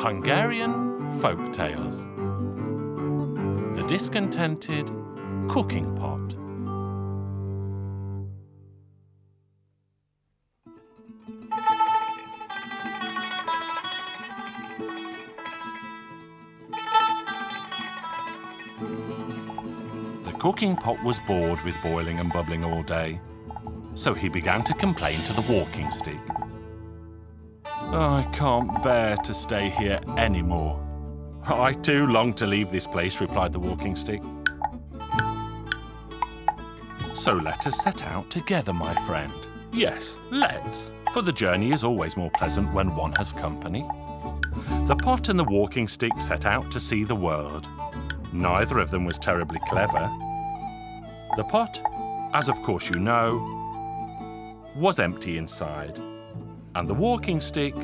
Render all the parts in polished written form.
Hungarian Folk Tales. The Discontented Cooking Pot. The cooking pot was bored with boiling and bubbling all day, so he began to complain to the walking stick. "I can't bear to stay here anymore." "I too long to leave this place," replied the walking stick. "So let us set out together, my friend." "Yes, let's, for the journey is always more pleasant when one has company." The pot and the walking stick set out to see the world. Neither of them was terribly clever. The pot, as of course you know, was empty inside, and the walking stick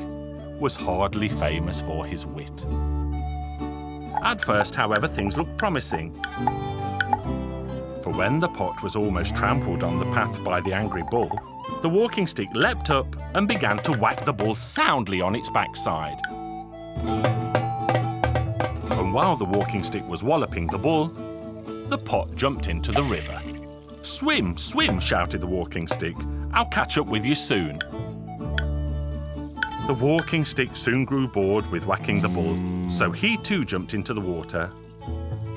was hardly famous for his wit. At first, however, things looked promising. For when the pot was almost trampled on the path by the angry bull, the walking stick leapt up and began to whack the bull soundly on its backside. And while the walking stick was walloping the bull, the pot jumped into the river. "Swim, swim," shouted the walking stick. "I'll catch up with you soon." The walking stick soon grew bored with whacking the bull, so he too jumped into the water.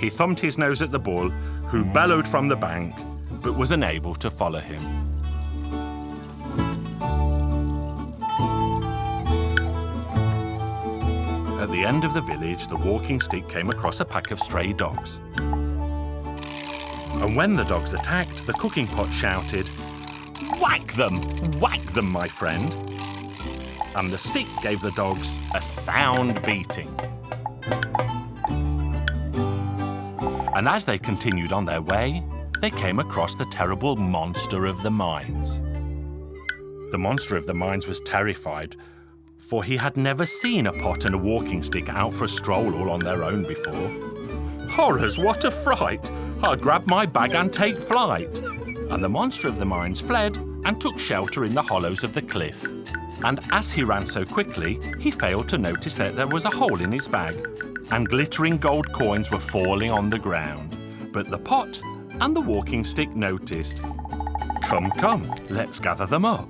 He thumbed his nose at the bull, who bellowed from the bank, but was unable to follow him. At the end of the village, the walking stick came across a pack of stray dogs. And when the dogs attacked, the cooking pot shouted, whack them, my friend." And the stick gave the dogs a sound beating. And as they continued on their way, they came across the terrible monster of the mines. The monster of the mines was terrified, for he had never seen a pot and a walking stick out for a stroll all on their own before. "Horrors, what a fright! I'll grab my bag and take flight." And the monster of the mines fled and took shelter in the hollows of the cliff. And as he ran so quickly, he failed to notice that there was a hole in his bag, and glittering gold coins were falling on the ground. But the pot and the walking stick noticed. Come, let's gather them up."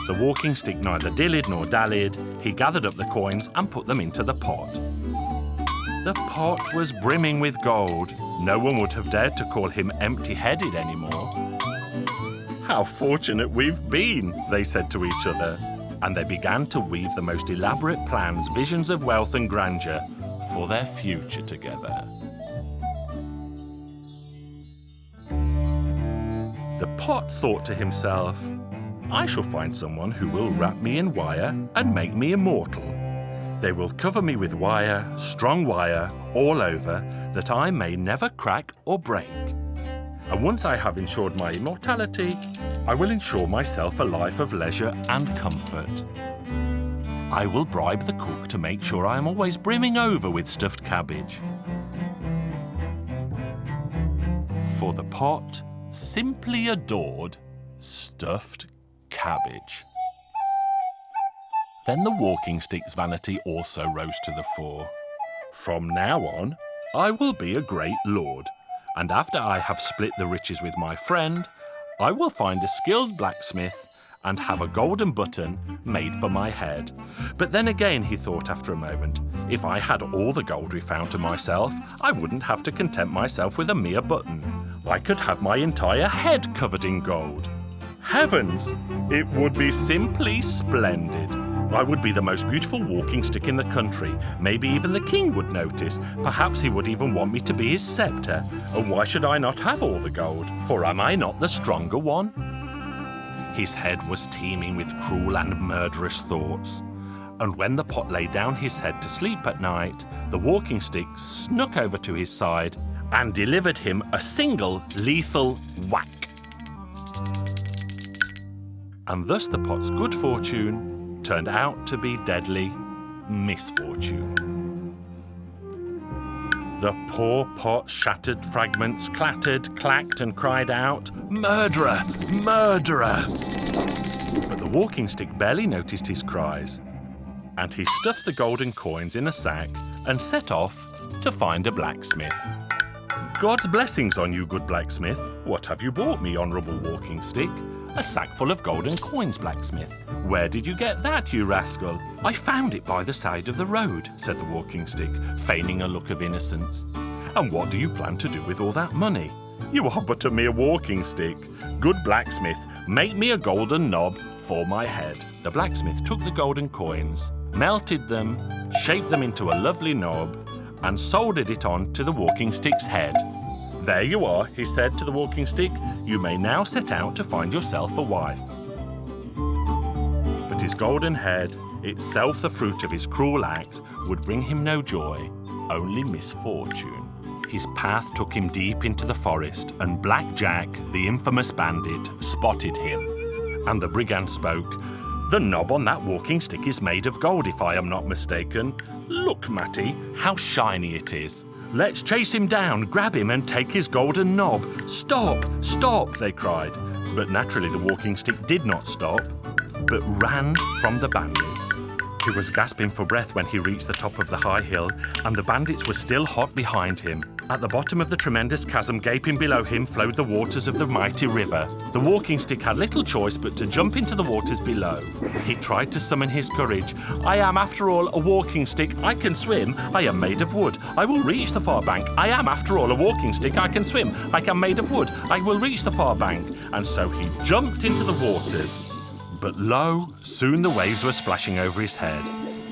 The walking stick neither dillied nor dallied. He gathered up the coins and put them into the pot. The pot was brimming with gold. No one would have dared to call him empty-headed anymore. "How fortunate we've been," they said to each other, and they began to weave the most elaborate plans, visions of wealth and grandeur for their future together. The pot thought to himself, "I shall find someone who will wrap me in wire and make me immortal. They will cover me with wire, strong wire, all over, that I may never crack or break. And once I have ensured my immortality, I will ensure myself a life of leisure and comfort. I will bribe the cook to make sure I am always brimming over with stuffed cabbage." For the pot simply adored stuffed cabbage. Then the walking stick's vanity also rose to the fore. "From now on, I will be a great lord. And after I have split the riches with my friend, I will find a skilled blacksmith and have a golden button made for my head." But then again, he thought after a moment, if I had all the gold we found to myself, I wouldn't have to content myself with a mere button. I could have my entire head covered in gold. Heavens! It would be simply splendid. I would be the most beautiful walking stick in the country. Maybe even the king would notice. Perhaps he would even want me to be his sceptre. And why should I not have all the gold? For am I not the stronger one? His head was teeming with cruel and murderous thoughts. And when the pot laid down his head to sleep at night, the walking stick snuck over to his side and delivered him a single lethal whack. And thus the pot's good fortune turned out to be deadly misfortune. The poor pot shattered fragments, clattered, clacked, and cried out, "Murderer! Murderer!" But the walking stick barely noticed his cries, and he stuffed the golden coins in a sack and set off to find a blacksmith. "God's blessings on you, good blacksmith. What have you brought me, honourable walking stick?" "A sack full of golden coins, blacksmith." "Where did you get that, you rascal?" "I found it by the side of the road," said the walking stick, feigning a look of innocence. "And what do you plan to do with all that money?" "You are but a mere walking stick. Good blacksmith, make me a golden knob for my head." The blacksmith took the golden coins, melted them, shaped them into a lovely knob, and soldered it on to the walking stick's head. "There you are," he said to the walking stick. "You may now set out to find yourself a wife." But his golden head, itself the fruit of his cruel act, would bring him no joy, only misfortune. His path took him deep into the forest, and Black Jack, the infamous bandit, spotted him. And the brigand spoke. "The knob on that walking stick is made of gold, if I am not mistaken. Look, Matty, how shiny it is. Let's chase him down, grab him and take his golden knob." "Stop, stop," they cried. But naturally the walking stick did not stop, but ran from the bandits. He was gasping for breath when he reached the top of the high hill, and the bandits were still hot behind him. At the bottom of the tremendous chasm gaping below him flowed the waters of the mighty river. The walking stick had little choice but to jump into the waters below. He tried to summon his courage. "I am, after all, a walking stick. I can swim. I am made of wood. I will reach the far bank. I am, after all, a walking stick. I can swim. I am made of wood. I will reach the far bank." And so he jumped into the waters. But lo, soon the waves were splashing over his head.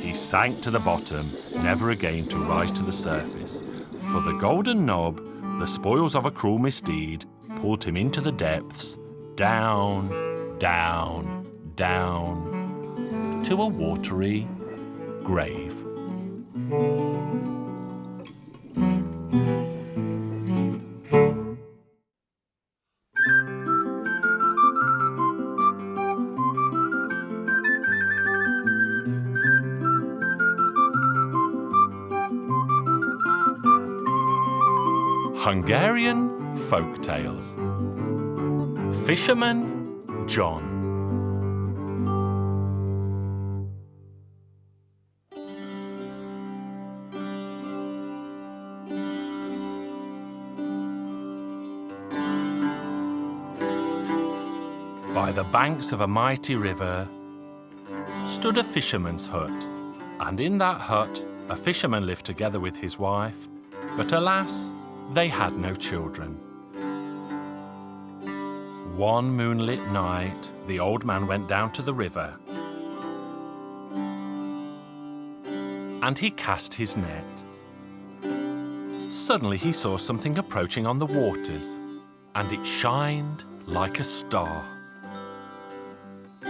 He sank to the bottom, never again to rise to the surface. For the golden knob, the spoils of a cruel misdeed, pulled him into the depths, down, down, down, to a watery grave. Hungarian Folk Tales. Fisherman John. By the banks of a mighty river stood a fisherman's hut, and in that hut a fisherman lived together with his wife, but alas, they had no children. One moonlit night, the old man went down to the river, and he cast his net. Suddenly he saw something approaching on the waters, and it shined like a star.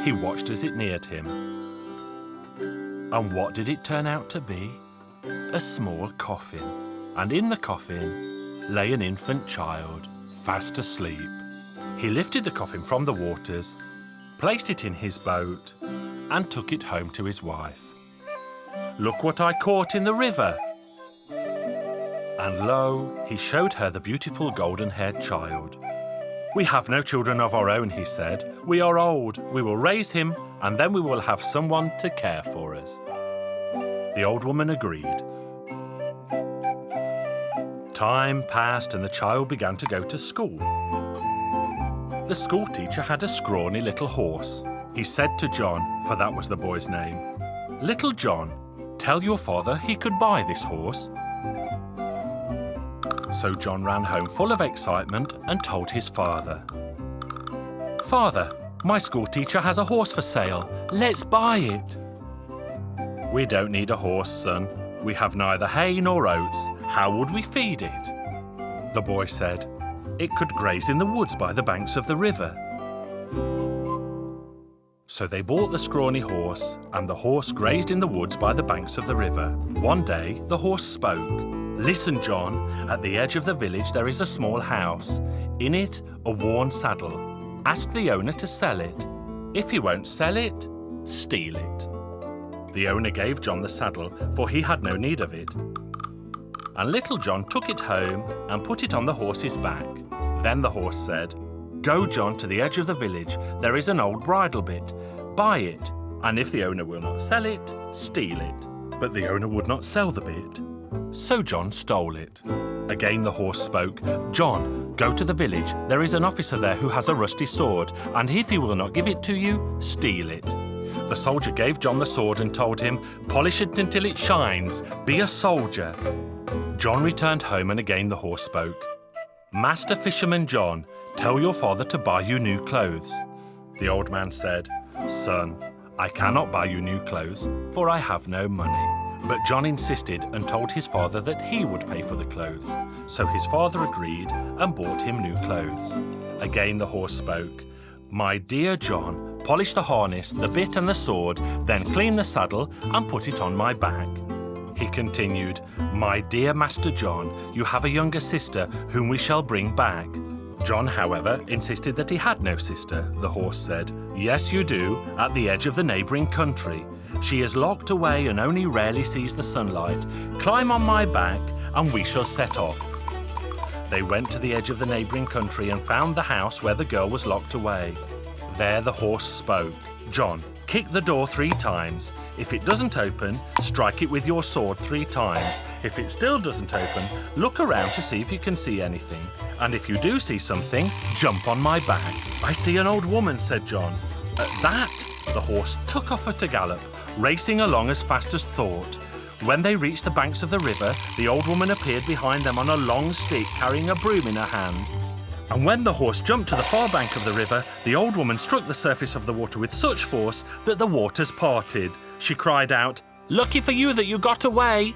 He watched as it neared him, and what did it turn out to be? A small coffin, and in the coffin lay an infant child, fast asleep. He lifted the coffin from the waters, placed it in his boat, and took it home to his wife. "Look what I caught in the river!" And lo, he showed her the beautiful golden-haired child. "We have no children of our own," he said. "We are old. We will raise him, and then we will have someone to care for us." The old woman agreed. Time passed and the child began to go to school. The school teacher had a scrawny little horse. He said to John, for that was the boy's name, "Little John, tell your father he could buy this horse." So John ran home full of excitement and told his father. "Father, my school teacher has a horse for sale. Let's buy it." "We don't need a horse, son. We have neither hay nor oats. How would we feed it?" The boy said, "It could graze in the woods by the banks of the river." So they bought the scrawny horse, and the horse grazed in the woods by the banks of the river. One day, the horse spoke. "Listen, John, at the edge of the village there is a small house. In it, a worn saddle. Ask the owner to sell it. If he won't sell it, steal it." The owner gave John the saddle, for he had no need of it. And little John took it home and put it on the horse's back. Then the horse said, "Go, John, to the edge of the village. There is an old bridle bit. Buy it. and if the owner will not sell it, steal it. But the owner would not sell the bit, so John stole it. Again the horse spoke. John, go to the village. There is an officer there who has a rusty sword, and if he will not give it to you, steal it. The soldier gave John the sword and told him, polish it until it shines. Be a soldier. John returned home, and again the horse spoke. Master Fisherman John, tell your father to buy you new clothes. The old man said, Son, I cannot buy you new clothes, for I have no money. But John insisted and told his father that he would pay for the clothes. So his father agreed and bought him new clothes. Again the horse spoke. My dear John, polish the harness, the bit and the sword, then clean the saddle and put it on my back. He continued, My dear Master John, you have a younger sister whom we shall bring back. John, however, insisted that he had no sister. The horse said, Yes, you do, at the edge of the neighbouring country. She is locked away and only rarely sees the sunlight. Climb on my back and we shall set off. They went to the edge of the neighbouring country and found the house where the girl was locked away. There the horse spoke. John, kick the door 3 times. If it doesn't open, strike it with your sword 3 times. If it still doesn't open, look around to see if you can see anything. And if you do see something, jump on my back. I see an old woman, said John. At that, the horse took off at a gallop, racing along as fast as thought. When they reached the banks of the river, the old woman appeared behind them on a long stick carrying a broom in her hand. And when the horse jumped to the far bank of the river, the old woman struck the surface of the water with such force that the waters parted. She cried out, Lucky for you that you got away!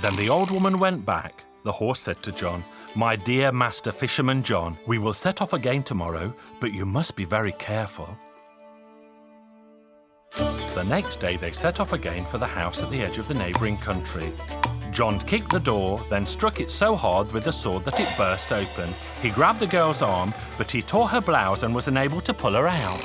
Then the old woman went back. The horse said to John, My dear Master Fisherman John, we will set off again tomorrow, but you must be very careful. The next day they set off again for the house at the edge of the neighbouring country. John kicked the door, then struck it so hard with the sword that it burst open. He grabbed the girl's arm, but he tore her blouse and was unable to pull her out.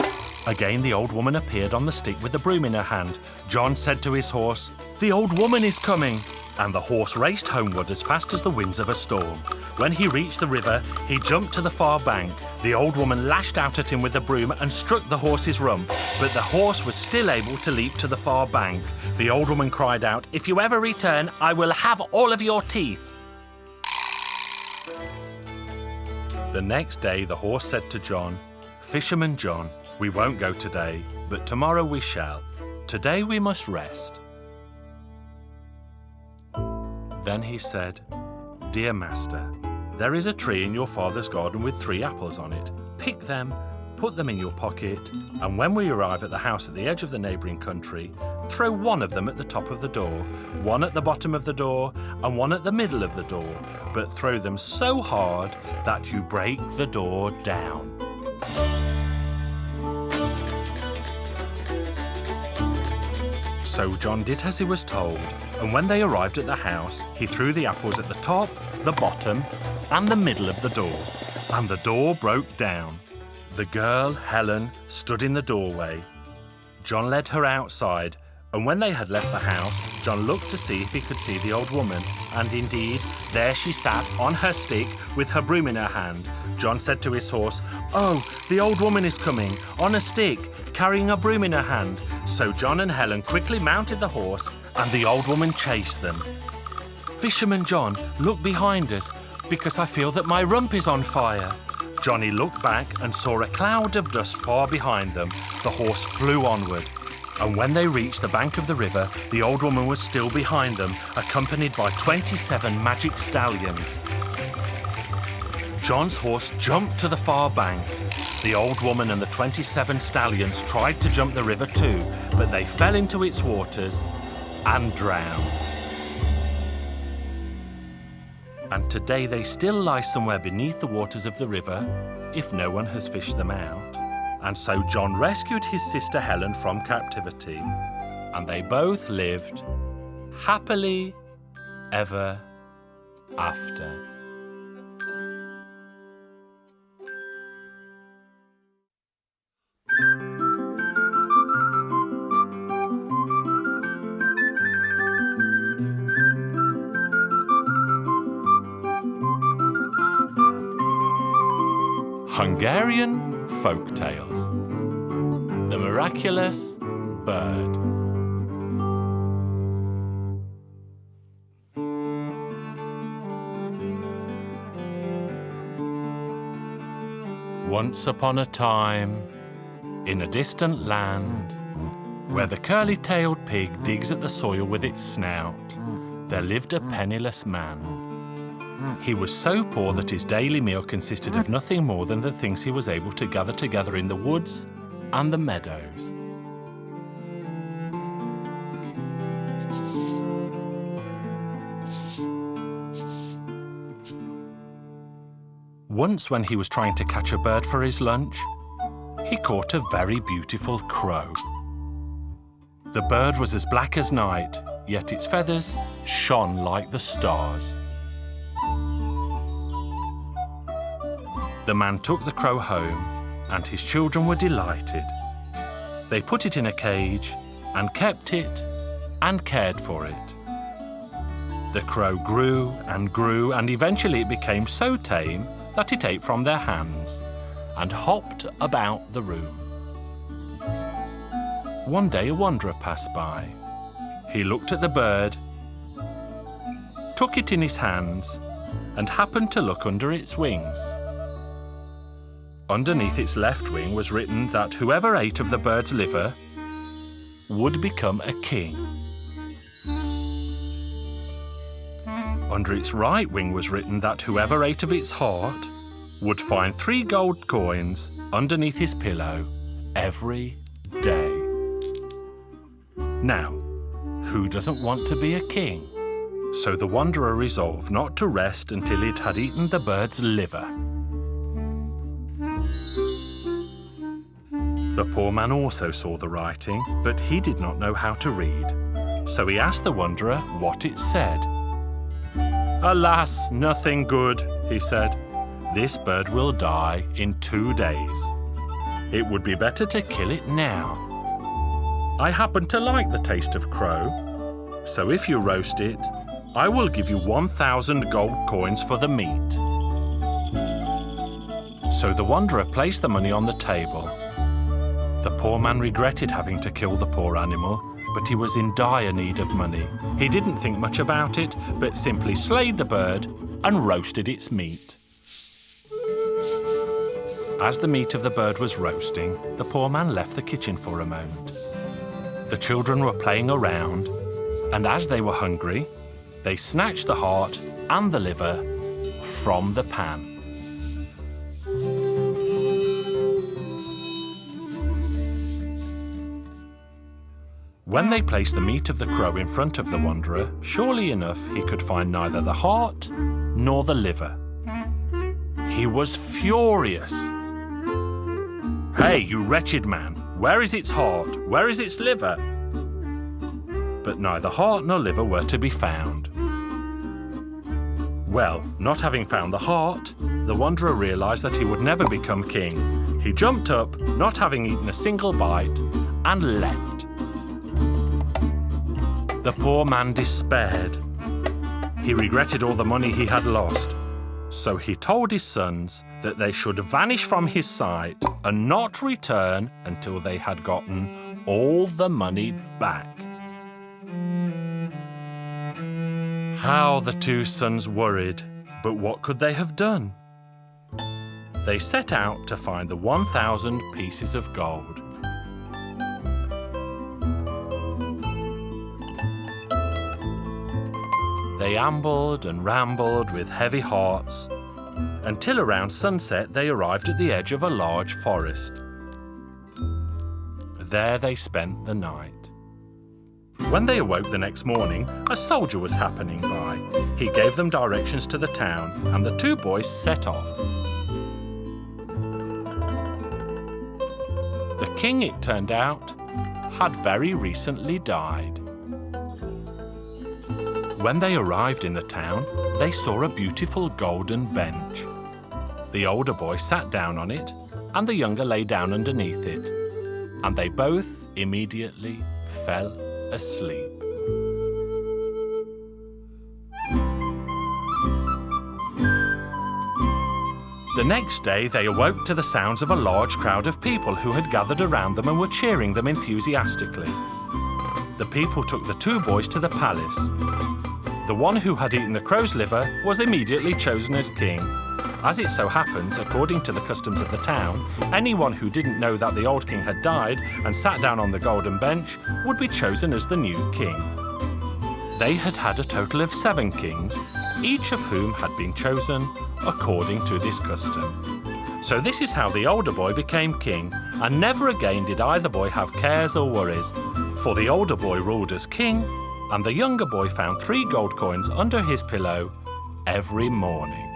Again the old woman appeared on the stick with the broom in her hand. John said to his horse, The old woman is coming! And the horse raced homeward as fast as the winds of a storm. When he reached the river, he jumped to the far bank. The old woman lashed out at him with the broom and struck the horse's rump, but the horse was still able to leap to the far bank. The old woman cried out, If you ever return, I will have all of your teeth. The next day the horse said to John, Fisherman John, we won't go today, but tomorrow we shall. Today we must rest. Then he said, Dear Master, there is a tree in your father's garden with 3 apples on it. Pick them, put them in your pocket, and when we arrive at the house at the edge of the neighbouring country, throw one of them at the top of the door, one at the bottom of the door, and one at the middle of the door, but throw them so hard that you break the door down. So John did as he was told, and when they arrived at the house, he threw the apples at the top, the bottom, and the middle of the door, and the door broke down. The girl, Helen, stood in the doorway. John led her outside, and when they had left the house, John looked to see if he could see the old woman, and indeed, there she sat on her stick with her broom in her hand. John said to his horse, Oh, the old woman is coming, on a stick, carrying a broom in her hand. So John and Helen quickly mounted the horse, and the old woman chased them. Fisherman John, look behind us, because I feel that my rump is on fire. Johnny looked back and saw a cloud of dust far behind them. The horse flew onward. And when they reached the bank of the river, the old woman was still behind them, accompanied by 27 magic stallions. John's horse jumped to the far bank. The old woman and the 27 stallions tried to jump the river too, but they fell into its waters and drowned. And today they still lie somewhere beneath the waters of the river, if no one has fished them out. And so John rescued his sister Helen from captivity, and they both lived happily ever after. Hungarian Folk Tales. The miraculous bird. Once upon a time, in a distant land, where the curly-tailed pig digs at the soil with its snout, there lived a penniless man. He was so poor that his daily meal consisted of nothing more than the things he was able to gather together in the woods and the meadows. Once, when he was trying to catch a bird for his lunch, he caught a very beautiful crow. The bird was as black as night, yet its feathers shone like the stars. The man took the crow home, and his children were delighted. They put it in a cage and kept it and cared for it. The crow grew, and eventually it became so tame that it ate from their hands and hopped about the room. One day a wanderer passed by. He looked at the bird, took it in his hands, and happened to look under its wings. Underneath its left wing was written that whoever ate of the bird's liver would become a king. Under its right wing was written that whoever ate of its heart would find 3 gold coins underneath his pillow every day. Now, who doesn't want to be a king? So the wanderer resolved not to rest until it had eaten the bird's liver. The poor man also saw the writing, but he did not know how to read. So he asked the wanderer what it said. "Alas, nothing good," he said. "This bird will die in 2 days. It would be better to kill it now. I happen to like the taste of crow, so if you roast it, I will give you 1,000 gold coins for the meat." So the wanderer placed the money on the table. The poor man regretted having to kill the poor animal, but he was in dire need of money. He didn't think much about it, but simply slayed the bird and roasted its meat. As the meat of the bird was roasting, the poor man left the kitchen for a moment. The children were playing around, and as they were hungry, they snatched the heart and the liver from the pan. When they placed the meat of the crow in front of the wanderer, surely enough he could find neither the heart nor the liver. He was furious. "Hey, you wretched man, where is its heart? Where is its liver?" But neither heart nor liver were to be found. Well, not having found the heart, the wanderer realized that he would never become king. He jumped up, not having eaten a single bite, and left. The poor man despaired. He regretted all the money he had lost. So he told his sons that they should vanish from his sight and not return until they had gotten all the money back. How the 2 sons worried, but what could they have done? They set out to find the 1,000 pieces of gold. They ambled and rambled with heavy hearts, until around sunset they arrived at the edge of a large forest. There they spent the night. When they awoke the next morning, a soldier was happening by. He gave them directions to the town, and the 2 boys set off. The king, it turned out, had very recently died. When they arrived in the town, they saw a beautiful golden bench. The older boy sat down on it, and the younger lay down underneath it, and they both immediately fell asleep. The next day, they awoke to the sounds of a large crowd of people who had gathered around them and were cheering them enthusiastically. The people took the two boys to the palace. The one who had eaten the crow's liver was immediately chosen as king. As it so happens, according to the customs of the town, anyone who didn't know that the old king had died and sat down on the golden bench would be chosen as the new king. They had had a total of 7 kings, each of whom had been chosen according to this custom. So this is how the older boy became king, and never again did either boy have cares or worries, for the older boy ruled as king, and the younger boy found 3 gold coins under his pillow every morning.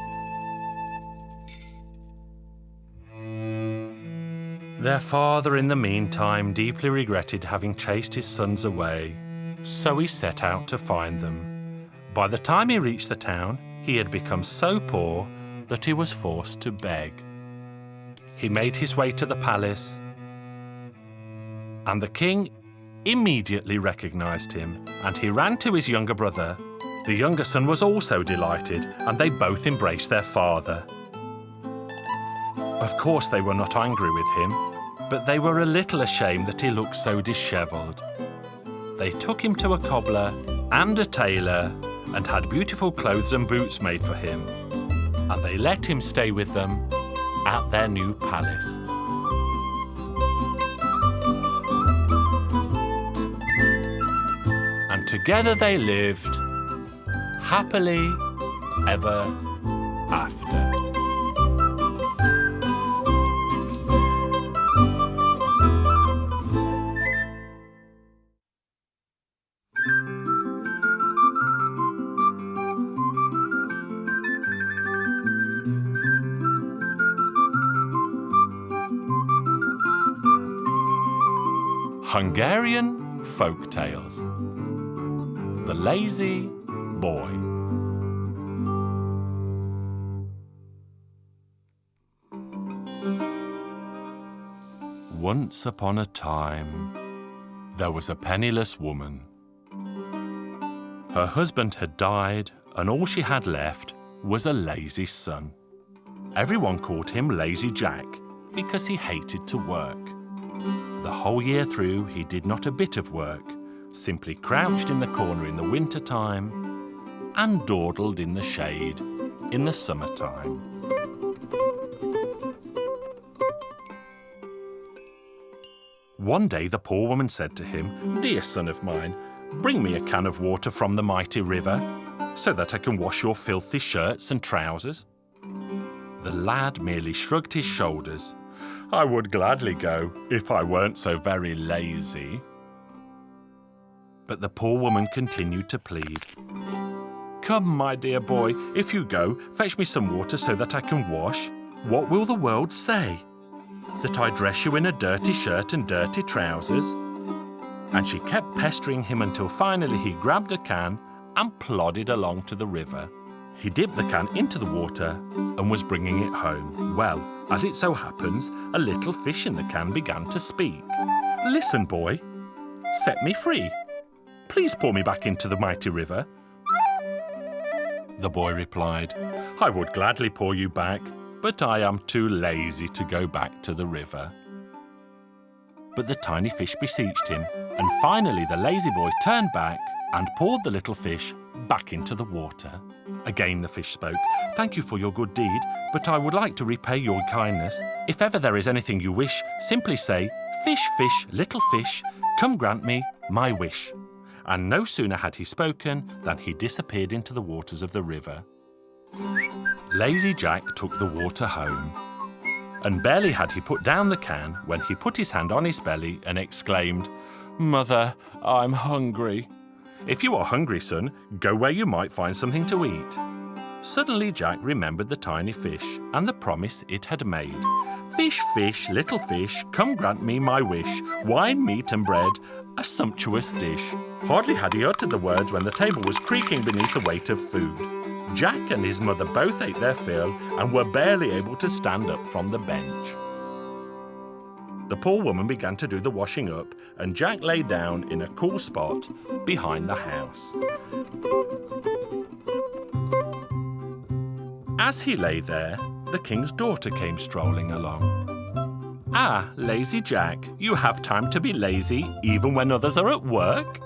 Their father, in the meantime, deeply regretted having chased his sons away, so he set out to find them. By the time he reached the town, he had become so poor that he was forced to beg. He made his way to the palace, and the king immediately recognized him, and he ran to his younger brother. The younger son was also delighted, and they both embraced their father. Of course, they were not angry with him, but they were a little ashamed that he looked so dishevelled. They took him to a cobbler and a tailor and had beautiful clothes and boots made for him, and they let him stay with them at their new palace. And together they lived happily ever after. Hungarian Folk Tales. The Lazy Boy. Once upon a time, there was a penniless woman. Her husband had died, and all she had left was a lazy son. Everyone called him Lazy Jack because he hated to work. The whole year through, he did not a bit of work, simply crouched in the corner in the winter time and dawdled in the shade in the summertime. One day the poor woman said to him, "Dear son of mine, bring me a can of water from the mighty river so that I can wash your filthy shirts and trousers." The lad merely shrugged his shoulders. "I would gladly go if I weren't so very lazy." But the poor woman continued to plead. "Come, my dear boy, if you go, fetch me some water so that I can wash. What will the world say? That I dress you in a dirty shirt and dirty trousers?" And she kept pestering him until finally he grabbed a can and plodded along to the river. He dipped the can into the water and was bringing it home. Well, as it so happens, a little fish in the can began to speak. "Listen, boy, set me free. Please pour me back into the mighty river." The boy replied, "I would gladly pour you back, but I am too lazy to go back to the river." But the tiny fish beseeched him, and finally the lazy boy turned back and poured the little fish back into the water. Again the fish spoke. "Thank you for your good deed, but I would like to repay your kindness. If ever there is anything you wish, simply say, 'Fish, fish, little fish, come grant me my wish.'" And no sooner had he spoken than he disappeared into the waters of the river. Lazy Jack took the water home, and barely had he put down the can when he put his hand on his belly and exclaimed, "Mother, I'm hungry." "If you are hungry, son, go where you might find something to eat." Suddenly Jack remembered the tiny fish and the promise it had made. "Fish, fish, little fish, come grant me my wish. Wine, meat and bread, a sumptuous dish." Hardly had he uttered the words when the table was creaking beneath the weight of food. Jack and his mother both ate their fill and were barely able to stand up from the bench. The poor woman began to do the washing up, and Jack lay down in a cool spot behind the house. As he lay there, the king's daughter came strolling along. "Ah, lazy Jack, you have time to be lazy even when others are at work?"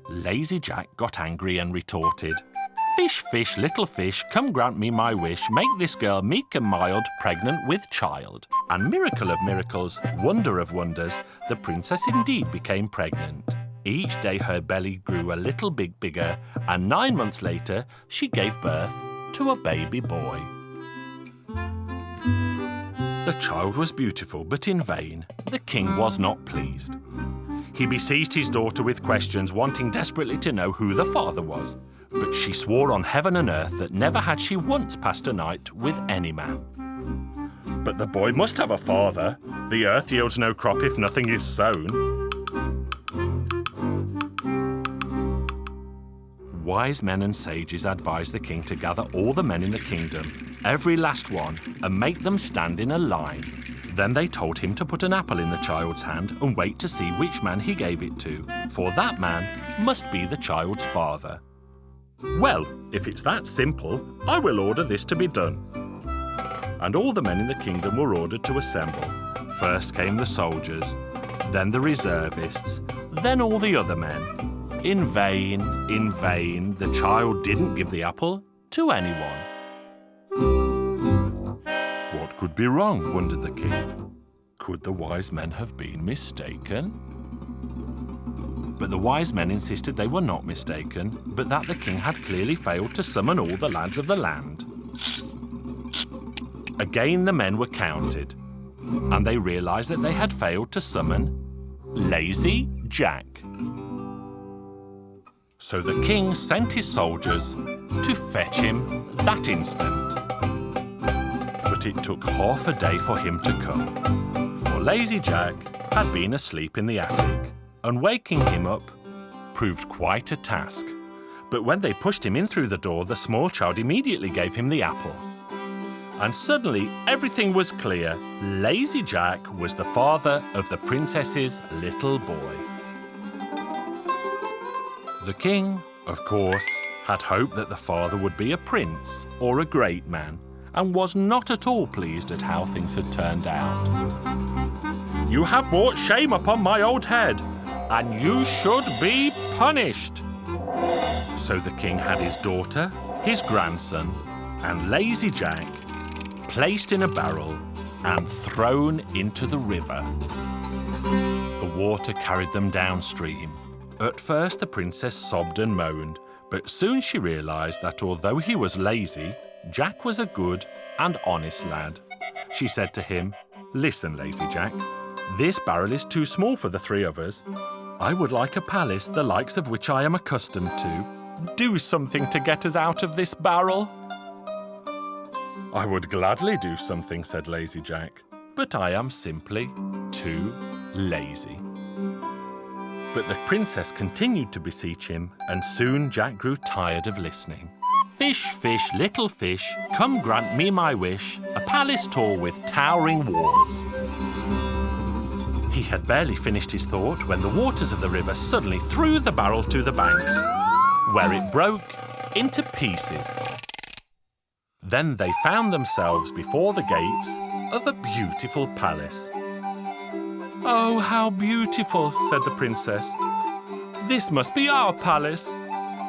Lazy Jack got angry and retorted, "Fish, fish, little fish, come grant me my wish. Make this girl meek and mild, pregnant with child." And miracle of miracles, wonder of wonders, the princess indeed became pregnant. Each day her belly grew a little bit bigger, and 9 months later she gave birth to a baby boy. The child was beautiful, but in vain. The king was not pleased. He besieged his daughter with questions, wanting desperately to know who the father was. But she swore on heaven and earth that never had she once passed a night with any man. "But the boy must have a father. The earth yields no crop if nothing is sown." Wise men and sages advised the king to gather all the men in the kingdom, every last one, and make them stand in a line. Then they told him to put an apple in the child's hand and wait to see which man he gave it to, for that man must be the child's father. "Well, if it's that simple, I will order this to be done." And all the men in the kingdom were ordered to assemble. First came the soldiers, then the reservists, then all the other men. In vain, the child didn't give the apple to anyone. What could be wrong, wondered the king. Could the wise men have been mistaken? But the wise men insisted they were not mistaken, but that the king had clearly failed to summon all the lads of the land. Again the men were counted, and they realized that they had failed to summon Lazy Jack. So the king sent his soldiers to fetch him that instant. But it took half a day for him to come, for Lazy Jack had been asleep in the attic, and waking him up proved quite a task. But when they pushed him in through the door, the small child immediately gave him the apple. And suddenly everything was clear. Lazy Jack was the father of the princess's little boy. The king, of course, had hoped that the father would be a prince or a great man, and was not at all pleased at how things had turned out. "You have brought shame upon my old head, and you should be punished." So the king had his daughter, his grandson, and Lazy Jack placed in a barrel and thrown into the river. The water carried them downstream. At first the princess sobbed and moaned, but soon she realized that although he was lazy, Jack was a good and honest lad. She said to him, "Listen, Lazy Jack, this barrel is too small for the three of us. I would like a palace the likes of which I am accustomed to. Do something to get us out of this barrel." "I would gladly do something," said Lazy Jack, "but I am simply too lazy." But the princess continued to beseech him, and soon Jack grew tired of listening. "Fish, fish, little fish, come grant me my wish, a palace tall with towering walls." He had barely finished his thought when the waters of the river suddenly threw the barrel to the banks, where it broke into pieces. Then they found themselves before the gates of a beautiful palace. "Oh, how beautiful," said the princess. "This must be our palace."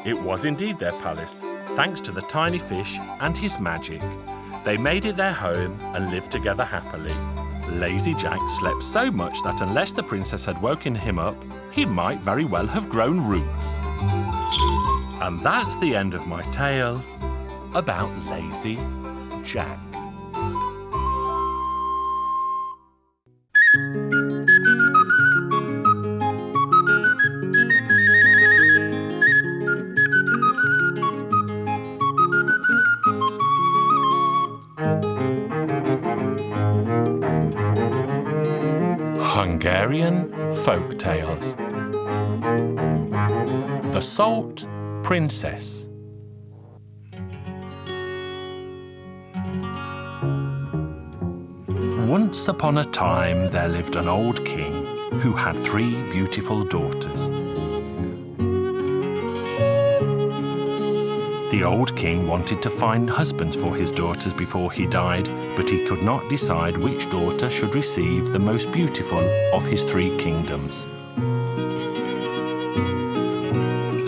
It was indeed their palace, thanks to the tiny fish and his magic. They made it their home and lived together happily. Lazy Jack slept so much that unless the princess had woken him up, he might very well have grown roots. And that's the end of my tale about Lazy Jack. Hungarian Folk Tales. The Salt Princess. Once upon a time there lived an old king who had 3 beautiful daughters. The old king wanted to find husbands for his daughters before he died, but he could not decide which daughter should receive the most beautiful of his 3 kingdoms.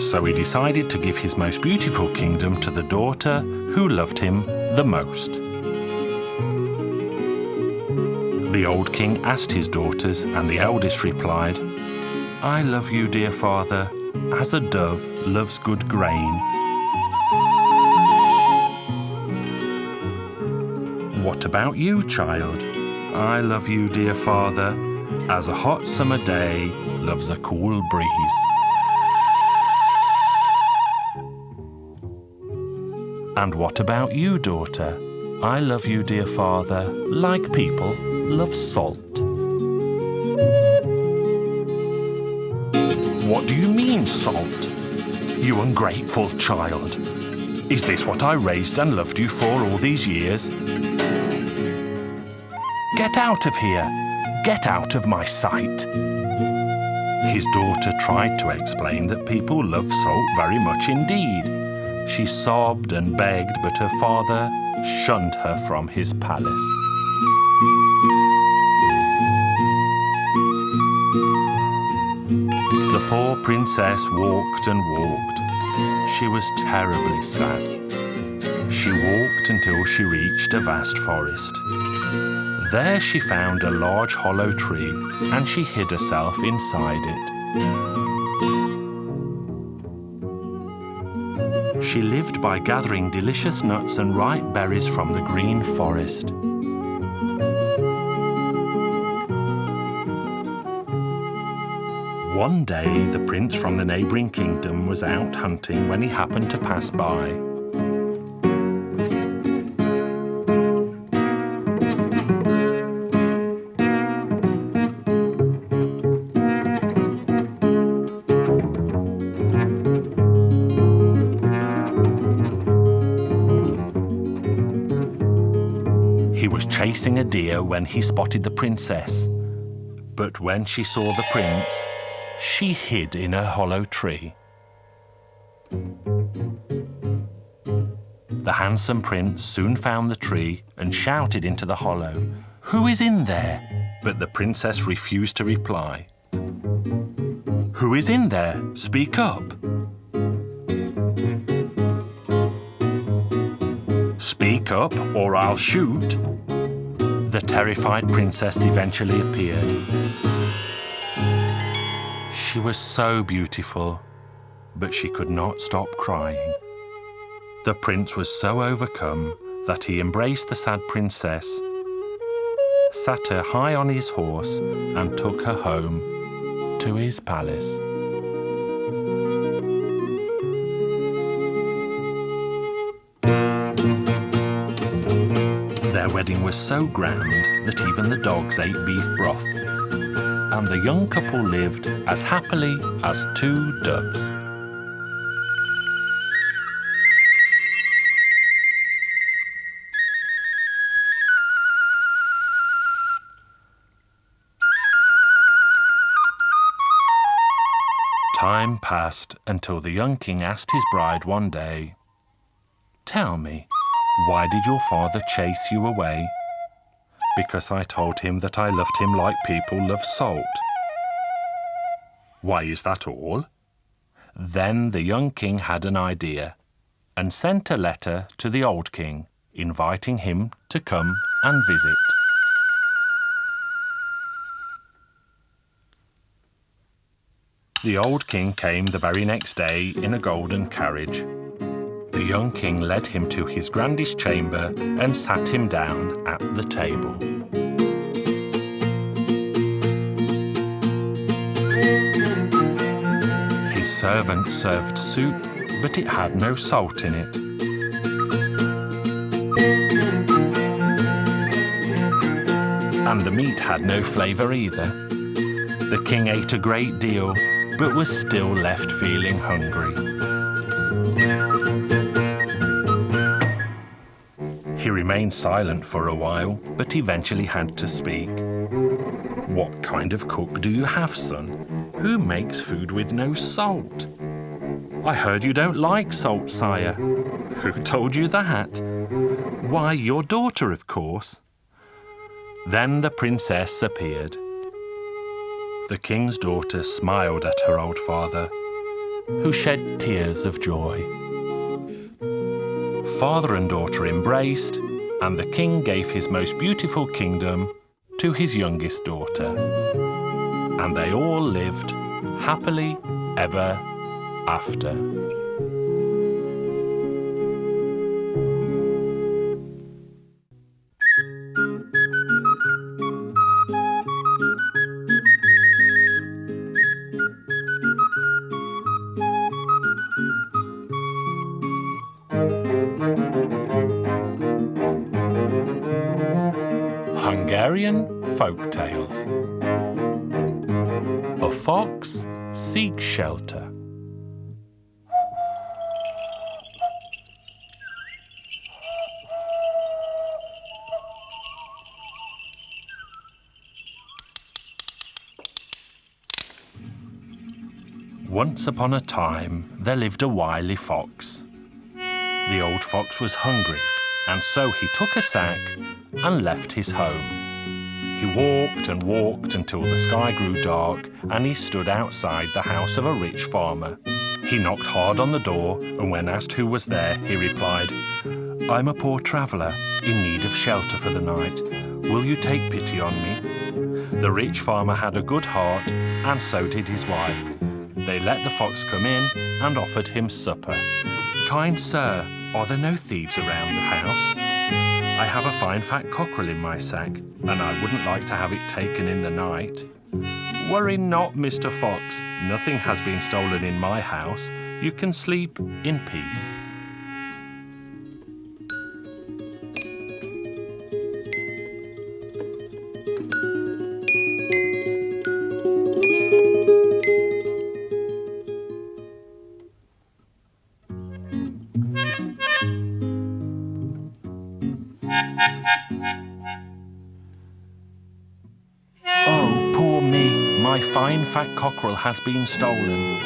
So he decided to give his most beautiful kingdom to the daughter who loved him the most. The old king asked his daughters, and the eldest replied, "I love you, dear father, as a dove loves good grain." "What about you, child?" "I love you, dear father, as a hot summer day loves a cool breeze." "And what about you, daughter?" "I love you, dear father, like people love salt." "What do you mean, salt? You ungrateful child. Is this what I raised and loved you for all these years? Get out of here! Get out of my sight!" His daughter tried to explain that people love salt very much indeed. She sobbed and begged, but her father shunned her from his palace. The poor princess walked and walked. She was terribly sad. She walked until she reached a vast forest. There she found a large hollow tree, and she hid herself inside it. She lived by gathering delicious nuts and ripe berries from the green forest. One day, the prince from the neighbouring kingdom was out hunting when he happened to pass by. He was chasing a deer when he spotted the princess. But when she saw the prince, she hid in a hollow tree. The handsome prince soon found the tree and shouted into the hollow, "Who is in there?" But the princess refused to reply. "Who is in there? Speak up." "Speak up or I'll shoot." The terrified princess eventually appeared. She was so beautiful, but she could not stop crying. The prince was so overcome that he embraced the sad princess, sat her high on his horse, and took her home to his palace. Their wedding was so grand that even the dogs ate beef broth, and the young couple lived as happily as 2 doves. Time passed until the young king asked his bride one day, "Tell me, why did your father chase you away?" "Because I told him that I loved him like people love salt." "Why, is that all?" Then the young king had an idea and sent a letter to the old king, inviting him to come and visit. The old king came the very next day in a golden carriage. The young king led him to his grandest chamber and sat him down at the table. His servant served soup, but it had no salt in it. And the meat had no flavour either. The king ate a great deal, but was still left feeling hungry. He remained silent for a while, but eventually had to speak. "What kind of cook do you have, son? Who makes food with no salt?" I heard you don't like salt, sire. Who told you that? Why, your daughter, of course. Then the princess appeared. The king's daughter smiled at her old father, who shed tears of joy. Father and daughter embraced, and the king gave his most beautiful kingdom to his youngest daughter. And they all lived happily ever after. Hungarian Folk Tales. A fox seeks shelter. Once upon a time, there lived a wily fox. The old fox was hungry, and so he took a sack and left his home. He walked and walked until the sky grew dark, and he stood outside the house of a rich farmer. He knocked hard on the door, and when asked who was there, he replied, "I'm a poor traveller in need of shelter for the night. Will you take pity on me?" The rich farmer had a good heart, and so did his wife. They let the fox come in and offered him supper. "Kind sir, are there no thieves around the house? I have a fine fat cockerel in my sack, and I wouldn't like to have it taken in the night." "Worry not, Mr. Fox. Nothing has been stolen in my house. You can sleep in peace." "Oh, poor me, my fine fat cockerel has been stolen."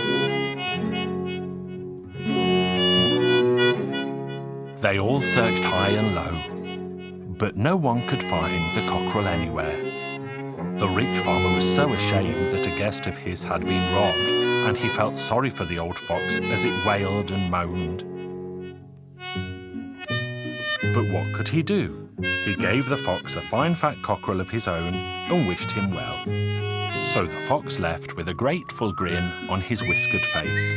They all searched high and low, but no one could find the cockerel anywhere. The rich farmer was so ashamed that a guest of his had been robbed, and he felt sorry for the old fox as it wailed and moaned. But what could he do? He gave the fox a fine fat cockerel of his own and wished him well. So the fox left with a grateful grin on his whiskered face.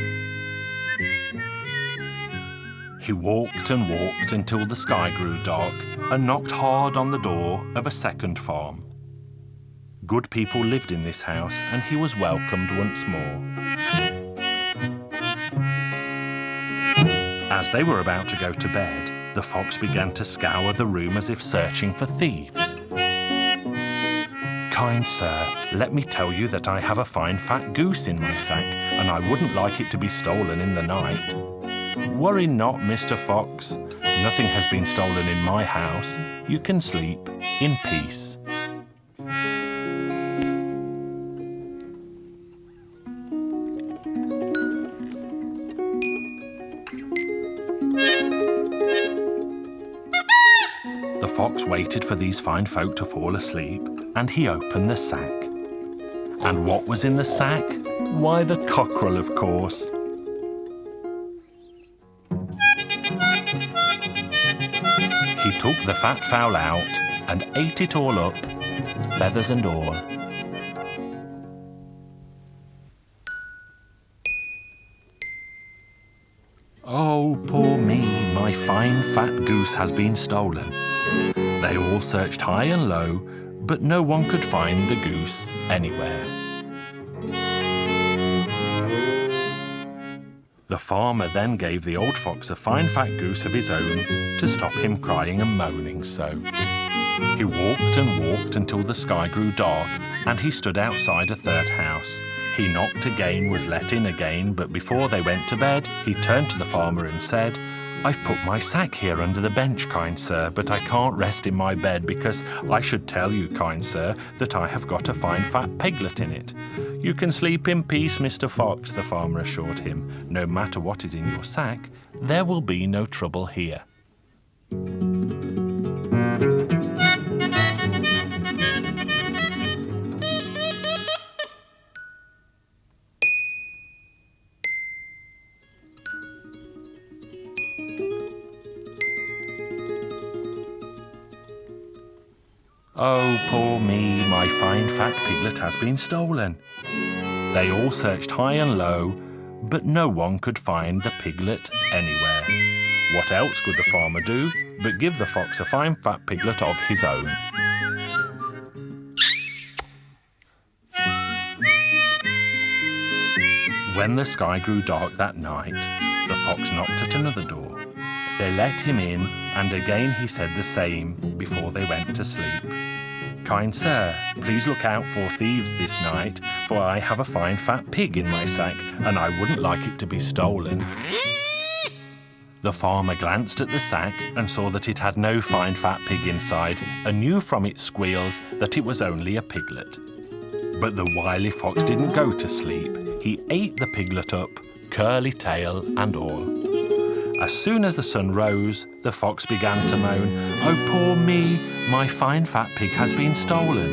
He walked and walked until the sky grew dark and knocked hard on the door of a second farm. Good people lived in this house, and he was welcomed once more. As they were about to go to bed, the fox began to scour the room as if searching for thieves. "Kind sir, let me tell you that I have a fine fat goose in my sack, and I wouldn't like it to be stolen in the night." "Worry not, Mr. Fox. Nothing has been stolen in my house. You can sleep in peace." The fox waited for these fine folk to fall asleep, and he opened the sack. And what was in the sack? Why, the cockerel, of course. He took the fat fowl out and ate it all up, feathers and all. "Oh, poor me, my fine fat goose has been stolen." They all searched high and low, but no one could find the goose anywhere. The farmer then gave the old fox a fine fat goose of his own to stop him crying and moaning so. He walked and walked until the sky grew dark, and he stood outside a third house. He knocked again, was let in again, but before they went to bed, he turned to the farmer and said, "I've put my sack here under the bench, kind sir, but I can't rest in my bed because I should tell you, kind sir, that I have got a fine fat piglet in it. "You can sleep in peace, Mr. Fox," the farmer assured him. "No matter what is in your sack, there will be no trouble here." "Oh, poor me, my fine fat piglet has been stolen." They all searched high and low, but no one could find the piglet anywhere. What else could the farmer do but give the fox a fine fat piglet of his own? When the sky grew dark that night, the fox knocked at another door. They let him in, and again he said the same before they went to sleep. "Kind sir, please look out for thieves this night, for I have a fine fat pig in my sack, and I wouldn't like it to be stolen." The farmer glanced at the sack and saw that it had no fine fat pig inside, and knew from its squeals that it was only a piglet. But the wily fox didn't go to sleep. He ate the piglet up, curly tail and all. As soon as the sun rose, the fox began to moan, "Oh, poor me, my fine fat pig has been stolen."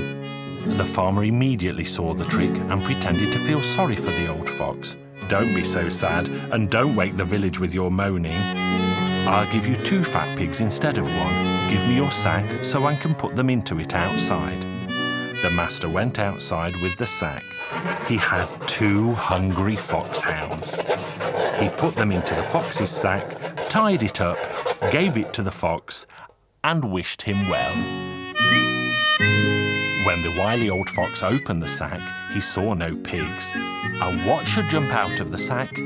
The farmer immediately saw the trick and pretended to feel sorry for the old fox. "Don't be so sad, and don't wake the village with your moaning. I'll give you 2 fat pigs instead of 1. Give me your sack so I can put them into it outside." The master went outside with the sack. He had 2 hungry foxhounds. He put them into the fox's sack, tied it up, gave it to the fox, and wished him well. When the wily old fox opened the sack, he saw no pigs. And what should jump out of the sack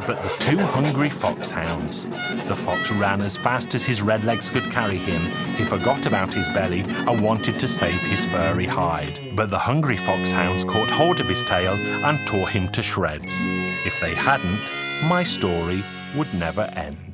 but the 2 hungry foxhounds? The fox ran as fast as his red legs could carry him. He forgot about his belly and wanted to save his furry hide. But the hungry foxhounds caught hold of his tail and tore him to shreds. If they hadn't, my story would never end.